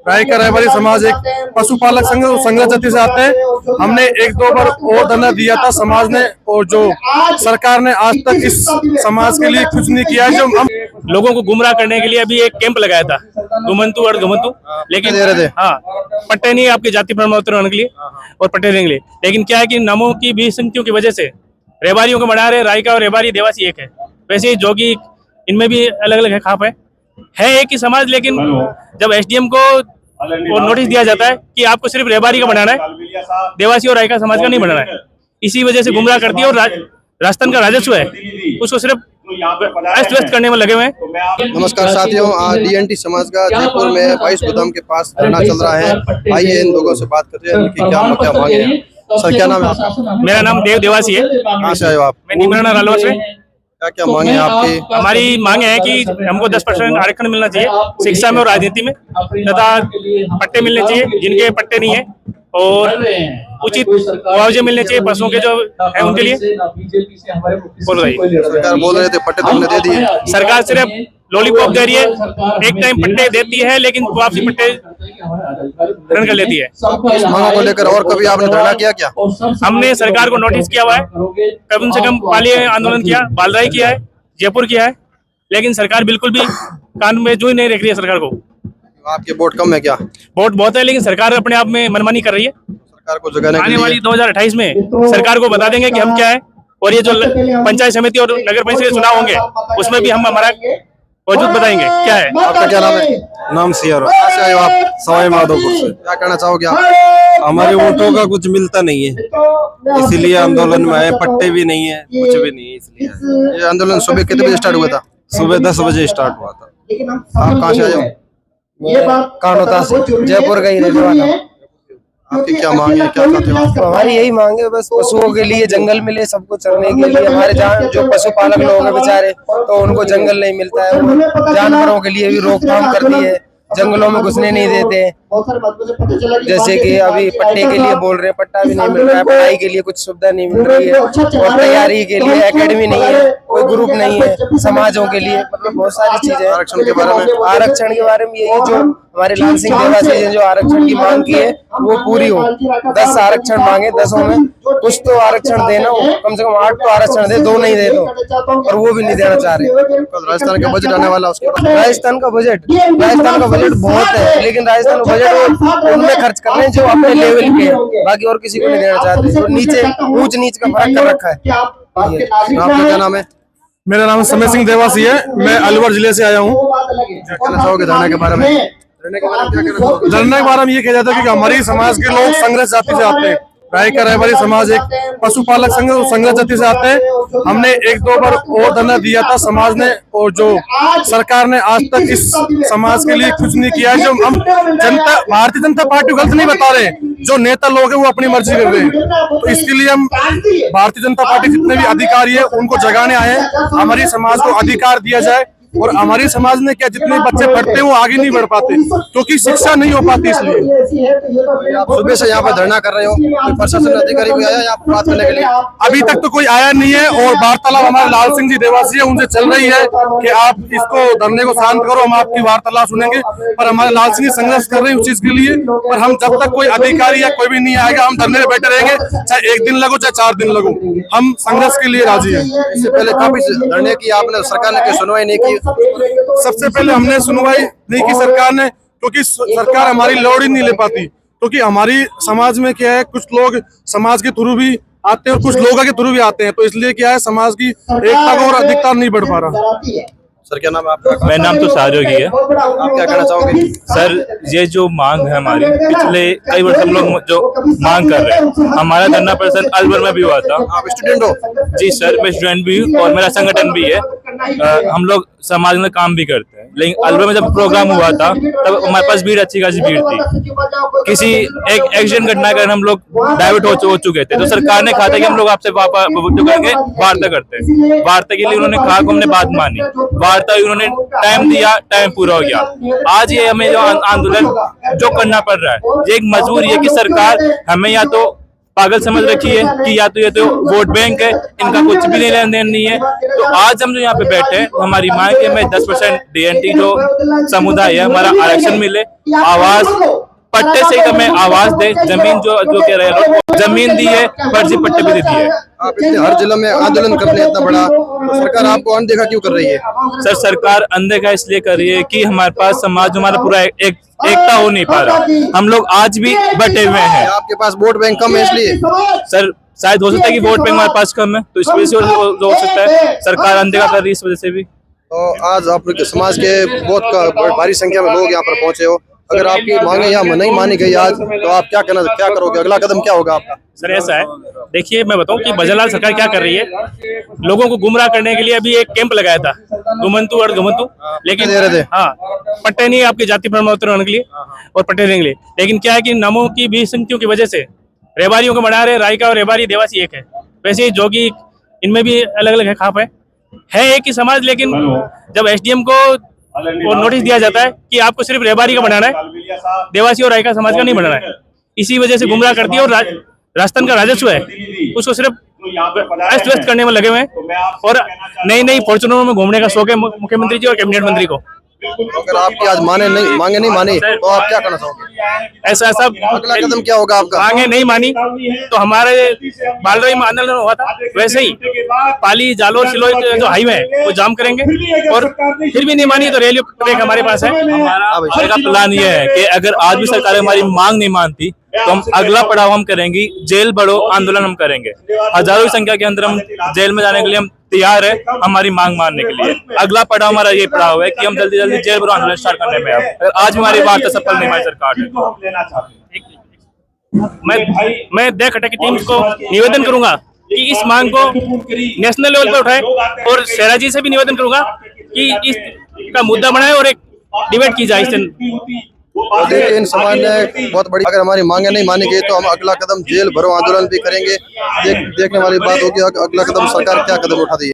रायका रहबारी समाज एक पशुपालक संघ जाति से आते हैं। हमने एक दो बार और धरना दिया था समाज ने, और जो सरकार ने आज तक इस समाज के लिए कुछ नहीं किया है। जो हम लोगों को गुमराह करने के लिए अभी एक कैंप लगाया था, घुमंतु और घुमंतु, लेकिन हाँ पट्टे नहीं आपके जाति प्रमाण पत्र होने के लिए और पट्टे देने के लिए। लेकिन क्या है कि नामों की विसंगतियों की वजह से रेबारियों को बढ़ा रहे। रायका और रेबारी देवासी एक है, वैसे ही जोगी, इनमें भी अलग अलग खाप है एक ही समाज। लेकिन जब एसडीएम को नोटिस दिया जाता है कि आपको सिर्फ रेबारी का बनाना है, देवासी और रायका समाज का नहीं बनाना है, इसी वजह से गुमराह करती है। और राजस्थान का राजस्व है उसको सिर्फ अस्त व्यस्त करने में लगे हुए हैं। नमस्कार साथियों, आज डीएनटी समाज का जयपुर में 22 गोदाम के पास धरना चल रहा है। आइए इन लोगों से बात करते हैं कि क्या मांगे हैं। सर क्या नाम है आपका? मेरा नाम देव देवासी है। कहाँ से आए हो आप? मैं निमराना रालवा से। क्या क्या मांगे हैं आपकी? हमारी मांग है कि हमको 10% आरक्षण मिलना चाहिए शिक्षा में और राजनीति में, तथा पट्टे मिलने चाहिए जिनके पट्टे नहीं है, और उचित मुआवजे मिलने चाहिए पशुओं के जो है उनके लिए। बोल रही सरकार बोल रहे थे पट्टे तुमने दे दिए। सरकार सिर्फ लॉलीपॉप दे रही है, एक टाइम पट्टे देती है लेकिन वापसी पट्टे ग्रहण कर लेती है। इस मांगों को लेकर और कभी आपने धरना किया क्या? हमने सरकार को नोटिस किया हुआ है, कम से कम पाली आंदोलन किया, बालराई किया है, जयपुर किया है, लेकिन सरकार बिल्कुल भी कान में जू ही नहीं रख रही है। सरकार को आपके वोट कम है क्या? वोट बहुत है, लेकिन सरकार अपने आप में मनमानी कर रही है। सरकार को जगाने के आने लिए वाली 2028 में सरकार को बता देंगे कि हम क्या है, और ये जो पंचायत समिति और नगर परिषद के चुनाव होंगे उसमें भी हम हमारा वजूद बताएंगे क्या है। आपका क्या नाम है? नाम सियर कहाँ से आए हो आप? सवाई माधोपुर से। क्या कहना चाहोगे आप? हमारे वोटों का कुछ मिलता नहीं है, इसीलिए आंदोलन में आए। पट्टे भी नहीं है, कुछ भी नहीं है, इसलिए ये आंदोलन सुबह कितने बजे स्टार्ट हुआ था? सुबह 10 बजे स्टार्ट हुआ था। आप कहाँ से आए हो? कानोता से, जयपुर का ही रहने वाला। आपकी क्या मांग है, क्या चाहते हो? तो हमारी यही मांग है, बस पशुओं के लिए जंगल मिले, सबको चरने के लिए। हमारे जहाँ जो पशुपालक लोग हैं बेचारे, तो उनको जंगल नहीं मिलता है। वो जानवरों के लिए भी रोकथाम कर दी है, जंगलों में घुसने नहीं देते। जैसे कि अभी पट्टे के लिए बोल रहे हैं, पट्टा भी नहीं मिल रहा है, पढ़ाई के लिए कुछ सुविधा नहीं मिल रही है, और तैयारी के लिए एकेडमी नहीं है, कोई ग्रुप नहीं है समाजों के लिए। मतलब बहुत सारी चीजें। आरक्षण के बारे में यही जो हमारे लाल सिंह देवासी ने जो आरक्षण की मांग की है वो पूरी हो। 10 आरक्षण मांगे, 10 में कुछ तो आरक्षण देना हो, कम से कम 8 तो आरक्षण दे, 2 नहीं दे दो, और वो भी नहीं देना चाह रहे। राजस्थान का बजट आने वाला, उसके बाद राजस्थान का बजट बहुत है, लेकिन राजस्थान का बजट वो उनमें खर्च कर रहे हैं जो अपने लेवल के, बाकी और किसी को नहीं देना चाहते। तो नीचे ऊंच नीच का फर्क कर रखा है। आपका क्या नाम है? मेरा नाम समय सिंह देवासी है, मैं अलवर जिले से आया हूँ। क्या कहना चाहोगे धरने के बारे में? धरने के बारे में क्या कहना चाहोगे? धरने के बारे में ये कहा जाता है कि हमारी समाज के लोग संघर्ष जाति से आते हैं। रायका रहबारी समाज एक पशुपालक संघ जाति से आते हैं। हमने एक दो बार और धरना दिया था समाज ने, और जो सरकार ने आज तक इस समाज के लिए कुछ नहीं किया है। जो हम जनता, भारतीय जनता पार्टी को गलत नहीं बता रहे, जो नेता लोग हैं वो अपनी मर्जी कर रहे हैं। तो इसके लिए हम भारतीय जनता पार्टी जितने भी अधिकारी है उनको जगाने आए हैं। हमारी समाज को अधिकार दिया जाए, और हमारी समाज में क्या जितने बच्चे पढ़ते हैं वो आगे नहीं बढ़ पाते क्योंकि शिक्षा नहीं हो पाती। इसलिए आप सुबह से यहाँ पर धरना कर रहे हो, कोई प्रशासन अधिकारी कोई आया यहाँ पर बात करने के लिए? अभी तक तो कोई आया नहीं है, और वार्तालाप हमारे लाल सिंह जी देवासी है उनसे चल रही है कि आप इसको धरने को शांत करो, हम आपकी वार्तालाप सुनेंगे। पर हमारे लाल सिंह जी संघर्ष कर रहे हैं उस चीज के लिए, पर हम जब तक कोई अधिकारी या कोई भी नहीं आएगा हम धरने में बैठे रहेंगे, चाहे 1 दिन लगो चाहे 4 दिन लगो, हम संघर्ष के लिए राजी है। इससे पहले काफी धरने की आपने, सरकार ने कोई सुनवाई नहीं की? सबसे पहले हमने सुनवाई नहीं की सरकार ने, क्योंकि सरकार हमारी लोड ही नहीं ले पाती। क्योंकि हमारी समाज में क्या है, कुछ लोग समाज के थ्रू भी आते हैं और कुछ लोगों के थ्रू भी आते हैं, तो इसलिए क्या है समाज की एकता को और अधिकता नहीं बढ़ पा रहा। सर क्या नाम है आपका? मेरा नाम तो सारोगी है। आप क्या कहना चाहोगे? सर ये जो मांग है हमारी, पिछले कई वर्ष हम लोग जो मांग कर रहे हैं, हमारा धरना प्रदर्शन अलवर में भी हुआ था। आप स्टूडेंट हो? जी सर, मैं स्टूडेंट भी हूँ और मेरा संगठन भी है। हम लोग समाज में काम भी करते हैं, लेकिन अलवर में जब प्रोग्राम हुआ था तब हमारे पास भीड़, अच्छी खासी भीड़ थी। किसी एक एक्सीडेंट घटना के कारण हम लोग डाइवर्ट हो चुके थे, तो सरकार ने कहा था कि हम लोग आपसे वार्ता करते हैं। वार्ता के लिए उन्होंने कहा कि हमने बात मानी, वार्ता उन्होंने टाइम दिया, टाइम पूरा हो गया। आज ये हमें जो आंदोलन जो करना पड़ रहा है, ये एक मजबूरी है कि सरकार हमें या तो पागल समझ रखी है कि या तो ये तो वोट बैंक है, इनका कुछ भी लेन देन नहीं है। तो आज हम जो यहाँ पे बैठे हैं, हमारी मांग है, मैं 10% DNT जो समुदाय है हमारा आरक्षण मिले, आवाज पट्टे से ही हमें आवाज दे, जमीन जो कह रहे हैं लोग, जमीन दी है, फर्जी पट्टे भी देती है। आप इतने हर जिले में आंदोलन करने इतना बड़ा, तो सरकार आपको अनदेखा क्यों कर रही है? सर सरकार अनदेखा इसलिए कर रही है कि हमारे पास समाज हमारा पूरा एकता हो नहीं पा रहा, हम लोग आज भी बटे हुए हैं। आपके पास वोट बैंक कम है इसलिए? सर शायद हो सकता है कि वोट बैंक हमारे पास कम है, तो इस वजह से हो सकता है सरकार अनदेखा कर रही है, इस वजह से भी। तो आज आप समाज के बहुत भारी संख्या में लोग यहाँ पर पहुंचे हो, अगर आपकी मांगे यहाँ नहीं मानी गई आज, तो आप क्या करोगे? अगला कदम क्या होगा आपका? सर ऐसा है, देखिए मैं बताऊं कि बजरलाल सरकार क्या कर रही है, लोगों को गुमराह करने के लिए अभी एक कैंप लगाया था, घुमंतु और घुमंतु, लेकिन दे रहे थे। हाँ पट्टे नहीं आपके जाति प्रमाण पत्र होने के लिए और पट्टे देने के लिए, लेकिन क्या है कि नामों की विसंगतियों की वजह से रेबारियों को बना रहे, रायका और रेबारी देवासी एक है, वैसे ही जोगी इनमें भी अलग अलग है, खाप है एक ही समाज, लेकिन जब SDM को नोटिस दिया जाता है कि आपको सिर्फ रेबारी का बनाना है, देवासी और रायका समाज का नहीं बनाना है, इसी वजह से गुमराह करती है। और राजस्थान का राजस्व है उसको सिर्फ अस्त व्यस्त करने में लगे हुए हैं, और नई नई फॉर्चुनरों में घूमने का शौक है मुख्यमंत्री जी और कैबिनेट मंत्री को। अगर आपकी आज मांगे नहीं मानी, तो आप क्या करना चाहोगे? ऐसा अगला कदम क्या होगा आपका? मांगे नहीं मानी तो हमारे बालरई में आंदोलन हुआ था, वैसे ही पाली जालोर सिलोई जो हाईवे है वो जाम करेंगे, और फिर भी नहीं मानी तो रेलवे ट्रैक हमारे पास है। हमारा प्लान ये है कि अगर आज भी सरकार हमारी मांग नहीं मानती तो हम अगला पड़ाव हम करेंगे, जेल बढ़ो आंदोलन हम करेंगे, हजारों की संख्या के अंदर हम जेल में जाने के लिए हम तैयार है, हमारी मांग मानने के लिए। अगला पड़ाव हमारा ये पड़ाव है कि हम जल्दी जल्दी जेल बढ़ो आंदोलन स्टार्ट करने में, अगर आज हमारी बात सफल नहीं हमारी सरकार है। मैं दे खटे की टीम को निवेदन करूंगा कि इस मांग को नेशनल लेवल पर उठाए, और शेरा जी से भी निवेदन करूंगा कि इसका मुद्दा बनाए और एक डिबेट की जाए इससे। तो देखिए इन समाज ने बहुत बड़ी, अगर हमारी मांगे नहीं मानी गई तो हम अगला कदम जेल भरो आंदोलन भी करेंगे। देखने वाली बात होगी अगला कदम सरकार क्या कदम उठाती है।